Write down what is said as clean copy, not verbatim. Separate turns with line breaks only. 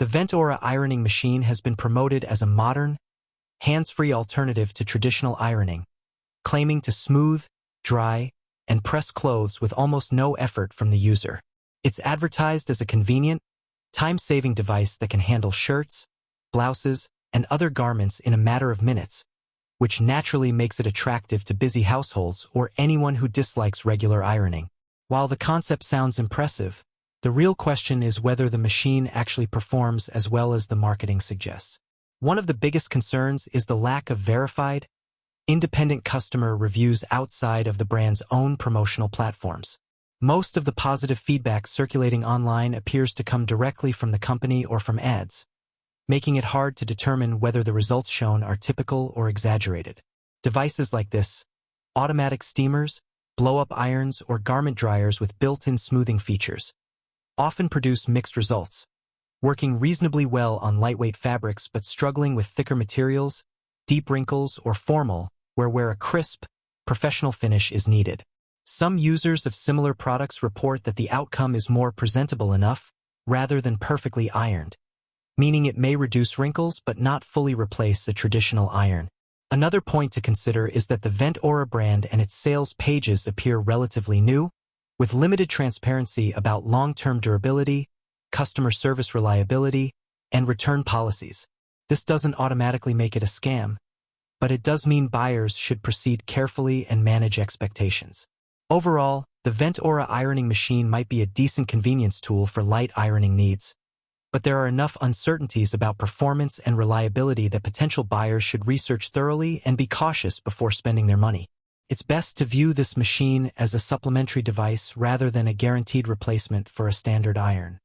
The Ventora Ironing Machine has been promoted as a modern, hands-free alternative to traditional ironing, claiming to smooth, dry, and press clothes with almost no effort from the user. It's advertised as a convenient, time-saving device that can handle shirts, blouses, and other garments in a matter of minutes, which naturally makes it attractive to busy households or anyone who dislikes regular ironing. While the concept sounds impressive, the real question is whether the machine actually performs as well as the marketing suggests. One of the biggest concerns is the lack of verified, independent customer reviews outside of the brand's own promotional platforms. Most of the positive feedback circulating online appears to come directly from the company or from ads, making it hard to determine whether the results shown are typical or exaggerated. Devices like this, automatic steamers, blow-up irons, or garment dryers with built-in smoothing features, often produce mixed results, working reasonably well on lightweight fabrics but struggling with thicker materials, deep wrinkles, or formal, where a crisp, professional finish is needed. Some users of similar products report that the outcome is more presentable enough, rather than perfectly ironed, meaning it may reduce wrinkles but not fully replace a traditional iron. Another point to consider is that the Ventora brand and its sales pages appear relatively new, with limited transparency about long-term durability, customer service reliability, and return policies. This doesn't automatically make it a scam, but it does mean buyers should proceed carefully and manage expectations. Overall, the Ventora ironing machine might be a decent convenience tool for light ironing needs, but there are enough uncertainties about performance and reliability that potential buyers should research thoroughly and be cautious before spending their money. It's best to view this machine as a supplementary device rather than a guaranteed replacement for a standard iron.